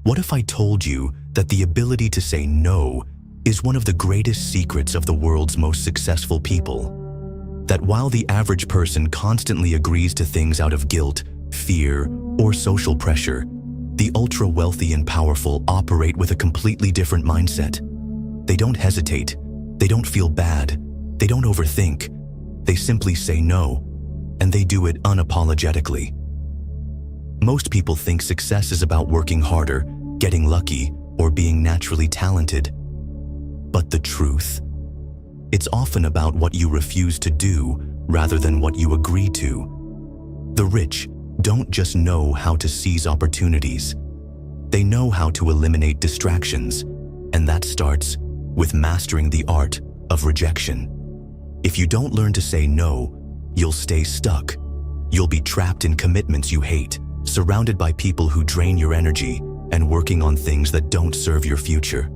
What if I told you that the ability to say no is one of the greatest secrets of the world's most successful people? That while the average person constantly agrees to things out of guilt, fear, or social pressure, the ultra-wealthy and powerful operate with a completely different mindset. They don't hesitate. They don't feel bad. They don't overthink. They simply say no, and they do it unapologetically. Most people think success is about working harder, getting lucky, or being naturally talented. But the truth? It's often about what you refuse to do rather than what you agree to. The rich don't just know how to seize opportunities. They know how to eliminate distractions, and that starts with mastering the art of rejection. If you don't learn to say no, you'll stay stuck. You'll be trapped in commitments you hate, surrounded by people who drain your energy, and working on things that don't serve your future.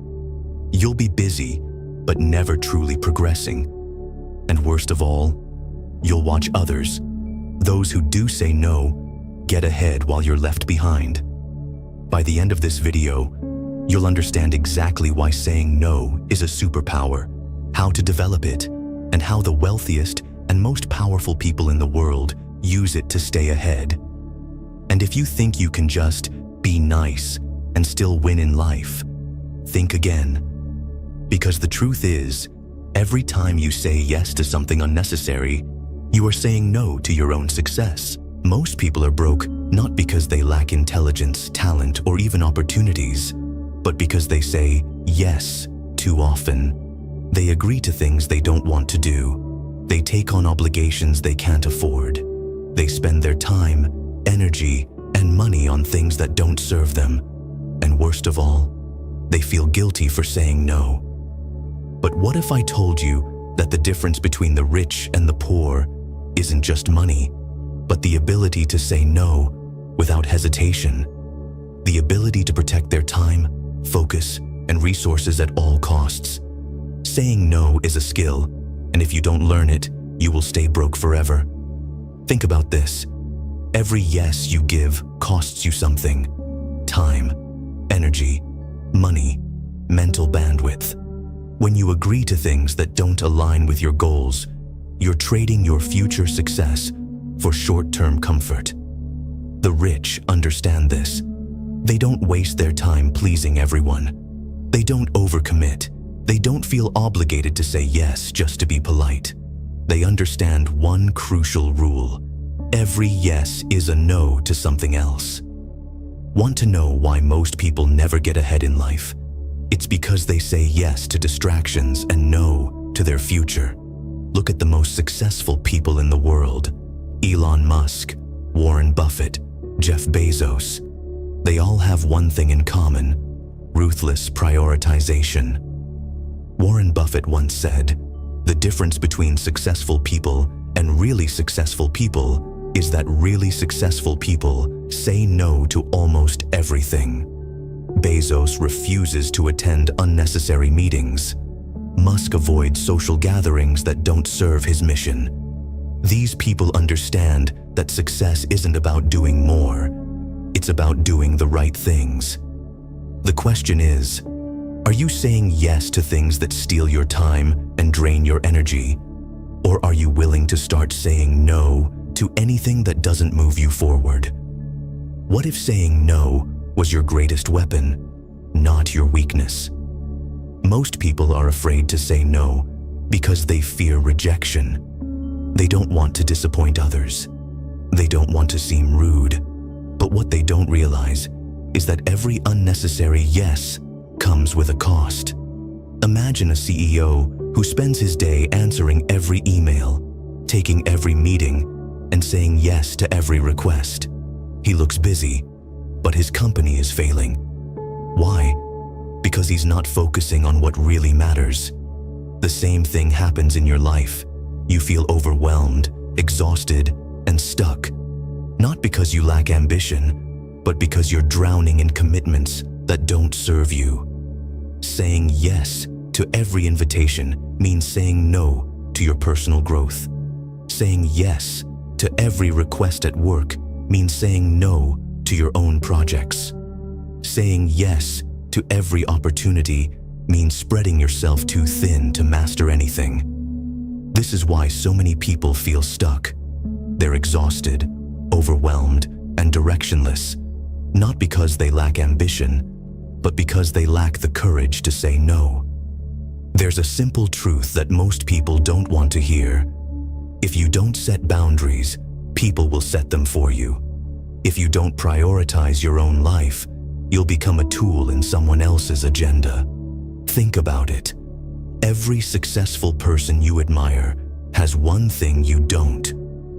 You'll be busy, but never truly progressing. And worst of all, you'll watch others, those who do say no, get ahead while you're left behind. By the end of this video, you'll understand exactly why saying no is a superpower, how to develop it, and how the wealthiest and most powerful people in the world use it to stay ahead. And if you think you can just be nice and still win in life, think again. Because the truth is, every time you say yes to something unnecessary, you are saying no to your own success. Most people are broke not because they lack intelligence, talent, or even opportunities, but because they say yes too often. They agree to things they don't want to do. They take on obligations they can't afford. They spend their time, energy, and money on things that don't serve them. And worst of all, they feel guilty for saying no. But what if I told you that the difference between the rich and the poor isn't just money, but the ability to say no without hesitation? The ability to protect their time, focus, and resources at all costs. Saying no is a skill, and if you don't learn it, you will stay broke forever. Think about this. Every yes you give costs you something. Time, energy, money, mental bandwidth. When you agree to things that don't align with your goals, you're trading your future success for short-term comfort. The rich understand this. They don't waste their time pleasing everyone. They don't overcommit. They don't feel obligated to say yes just to be polite. They understand one crucial rule. Every yes is a no to something else. Want to know why most people never get ahead in life? It's because they say yes to distractions and no to their future. Look at the most successful people in the world. Elon Musk, Warren Buffett, Jeff Bezos. They all have one thing in common: ruthless prioritization. Warren Buffett once said, "The difference between successful people and really successful people is that really successful people say no to almost everything." Bezos refuses to attend unnecessary meetings. Musk avoids social gatherings that don't serve his mission. These people understand that success isn't about doing more. It's about doing the right things. The question is, are you saying yes to things that steal your time and drain your energy? Or are you willing to start saying no to anything that doesn't move you forward? What if saying no was your greatest weapon, not your weakness? Most people are afraid to say no because they fear rejection. They don't want to disappoint others. They don't want to seem rude. But what they don't realize is that every unnecessary yes comes with a cost. Imagine a CEO who spends his day answering every email, taking every meeting, and saying yes to every request. He looks busy, but his company is failing. Why? Because he's not focusing on what really matters. The same thing happens in your life. You feel overwhelmed, exhausted, and stuck. Not because you lack ambition, but because you're drowning in commitments that don't serve you. Saying yes to every invitation means saying no to your personal growth. Saying yes to every request at work means saying no to your own projects. saying yes to every opportunity means spreading yourself too thin to master anything. This is why so many people feel stuck. They're exhausted, overwhelmed, and directionless, not because they lack ambition, but because they lack the courage to say no. There's a simple truth that most people don't want to hear. If you don't set boundaries, people will set them for you. If you don't prioritize your own life, you'll become a tool in someone else's agenda. Think about it. Every successful person you admire has one thing you don't: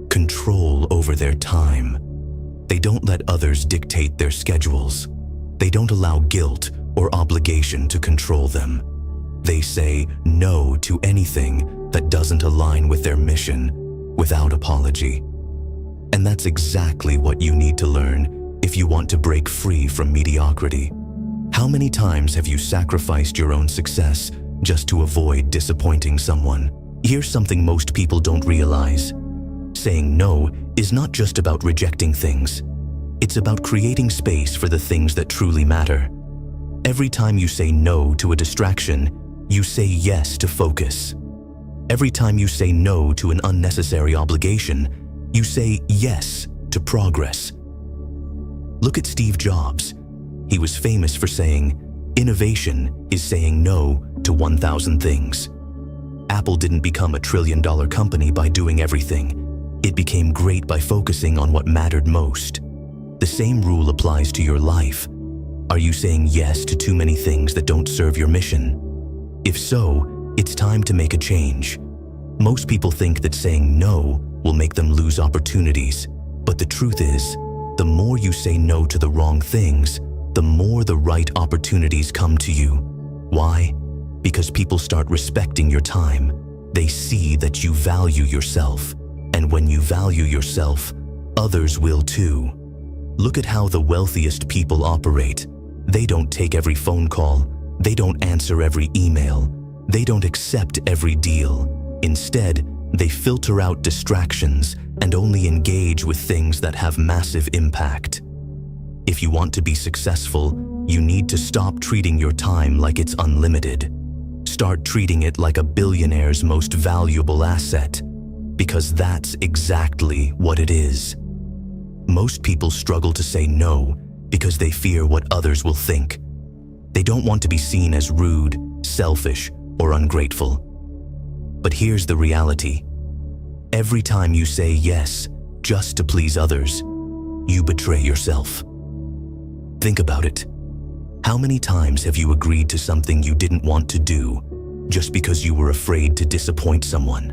control over their time. They don't let others dictate their schedules. They don't allow guilt or obligation to control them. They say no to anything that doesn't align with their mission without apology. And that's exactly what you need to learn if you want to break free from mediocrity. How many times have you sacrificed your own success just to avoid disappointing someone? Here's something most people don't realize. Saying no is not just about rejecting things. It's about creating space for the things that truly matter. Every time you say no to a distraction, you say yes to focus. Every time you say no to an unnecessary obligation, you say yes to progress. Look at Steve Jobs. He was famous for saying, "Innovation is saying no to 1,000 things." Apple didn't become a trillion-dollar company by doing everything. It became great by focusing on what mattered most. The same rule applies to your life. Are you saying yes to too many things that don't serve your mission? If so, it's time to make a change. Most people think that saying no will make them lose opportunities, but the truth is, the more you say no to the wrong things, the more the right opportunities come to you. Why? Because people start respecting your time. They see that you value yourself, and when you value yourself, others will too. Look at how the wealthiest people operate. They don't take every phone call. They don't answer every email. They don't accept every deal. Instead, they filter out distractions and only engage with things that have massive impact. If you want to be successful, you need to stop treating your time like it's unlimited. Start treating it like a billionaire's most valuable asset, because that's exactly what it is. Most people struggle to say no because they fear what others will think. They don't want to be seen as rude, selfish, or ungrateful. But here's the reality. Every time you say yes just to please others, you betray yourself. Think about it. How many times have you agreed to something you didn't want to do just because you were afraid to disappoint someone?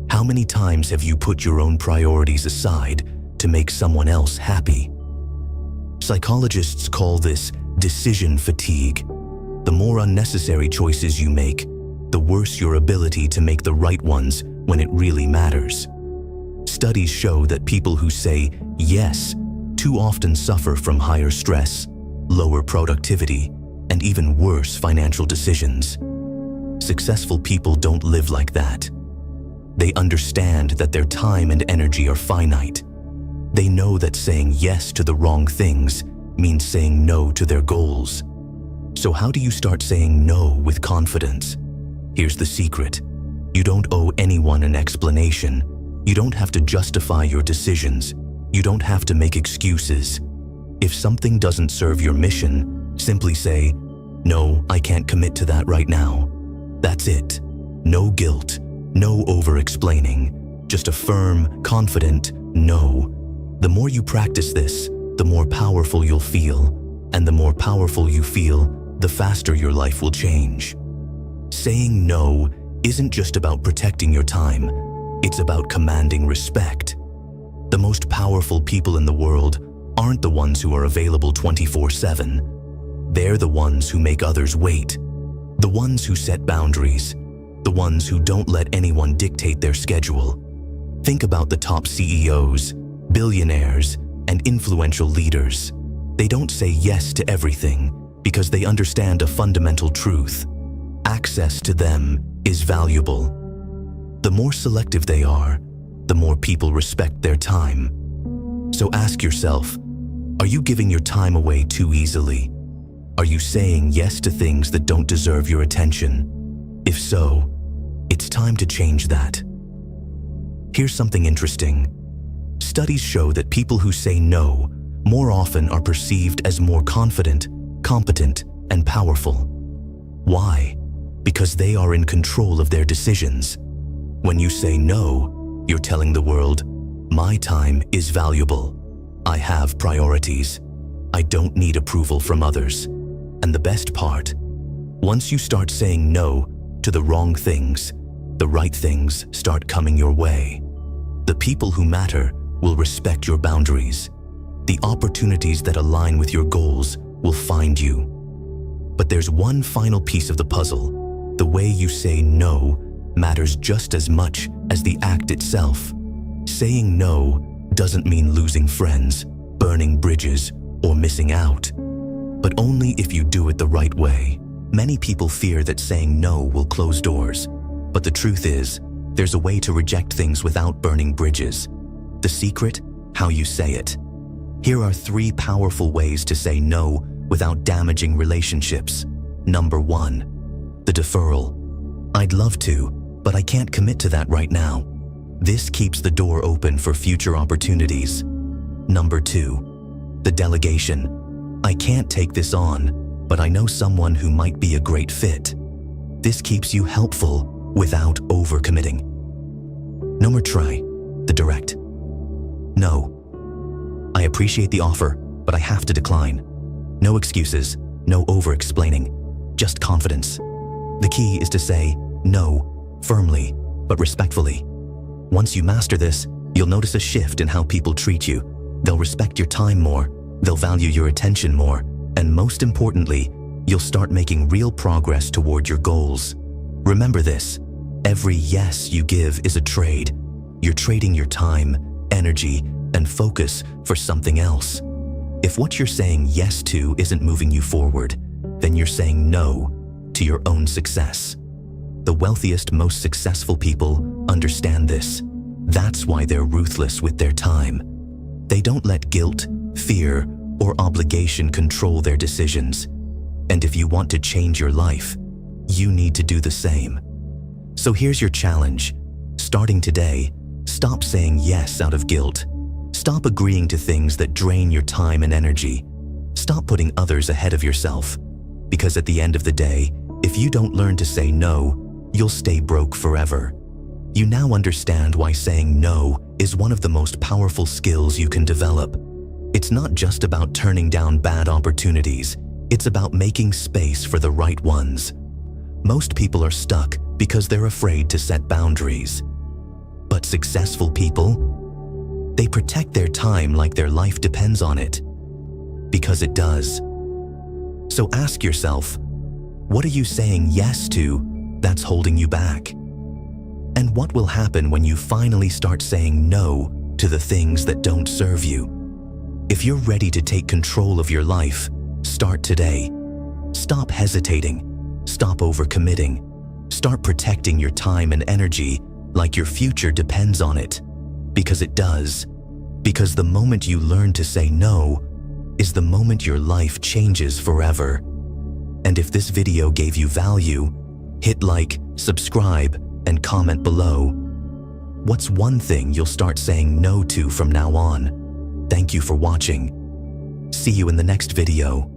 How many times have you put your own priorities aside to make someone else happy? Psychologists call this decision fatigue. The more unnecessary choices you make, the worse your ability to make the right ones when it really matters. Studies show that people who say yes too often suffer from higher stress, lower productivity, and even worse financial decisions. Successful people don't live like that. They understand that their time and energy are finite. They know that saying yes to the wrong things means saying no to their goals. So how do you start saying no with confidence? Here's the secret. You don't owe anyone an explanation. You don't have to justify your decisions. You don't have to make excuses. If something doesn't serve your mission, simply say, "No, I can't commit to that right now." That's it. No guilt, no over-explaining, just a firm, confident no. The more you practice this, the more powerful you'll feel, and the more powerful you feel, the faster your life will change. Saying no isn't just about protecting your time, it's about commanding respect. The most powerful people in the world aren't the ones who are available 24/7. They're the ones who make others wait, the ones who set boundaries, the ones who don't let anyone dictate their schedule. Think about the top CEOs, billionaires, and influential leaders. They don't say yes to everything because they understand a fundamental truth. Access to them is valuable. The more selective they are, the more people respect their time. So ask yourself, are you giving your time away too easily? Are you saying yes to things that don't deserve your attention? If so, it's time to change that. Here's something interesting. Studies show that people who say no more often are perceived as more confident, competent, and powerful. Why? Because they are in control of their decisions. When you say no, you're telling the world, my time is valuable. I have priorities. I don't need approval from others. And the best part, once you start saying no to the wrong things, the right things start coming your way. The people who matter will respect your boundaries. The opportunities that align with your goals will find you. But there's one final piece of the puzzle. The way you say no matters just as much as the act itself. Saying no doesn't mean losing friends, burning bridges, or missing out. But only if you do it the right way. Many people fear that saying no will close doors. But the truth is, there's a way to reject things without burning bridges. The secret? How you say it. Here are 3 powerful ways to say no without damaging relationships. Number 1, the deferral. I'd love to, but I can't commit to that right now. This keeps the door open for future opportunities. Number 2, the delegation. I can't take this on, but I know someone who might be a great fit. This keeps you helpful without overcommitting. Number 3, the direct. No. I appreciate the offer, but I have to decline. No excuses, no over-explaining, just confidence. The key is to say no firmly, but respectfully. Once you master this, you'll notice a shift in how people treat you. They'll respect your time more, they'll value your attention more, and most importantly, you'll start making real progress toward your goals. Remember this, every yes you give is a trade. You're trading your time, energy, and focus for something else. If what you're saying yes to isn't moving you forward, then you're saying no to your own success. The wealthiest, most successful people understand this. That's why they're ruthless with their time. They don't let guilt, fear, or obligation control their decisions. And if you want to change your life, you need to do the same. So here's your challenge. Starting today, stop saying yes out of guilt. Stop agreeing to things that drain your time and energy. Stop putting others ahead of yourself. Because at the end of the day, if you don't learn to say no, you'll stay broke forever. You now understand why saying no is one of the most powerful skills you can develop. It's not just about turning down bad opportunities. It's about making space for the right ones. Most people are stuck because they're afraid to set boundaries. But successful people, they protect their time like their life depends on it. Because it does. So ask yourself, what are you saying yes to that's holding you back? And what will happen when you finally start saying no to the things that don't serve you? If you're ready to take control of your life, start today. Stop hesitating. Stop overcommitting. Start protecting your time and energy like your future depends on it. Because it does. Because the moment you learn to say no is the moment your life changes forever. And if this video gave you value, hit like, subscribe, and comment below. What's one thing you'll start saying no to from now on? Thank you for watching. See you in the next video.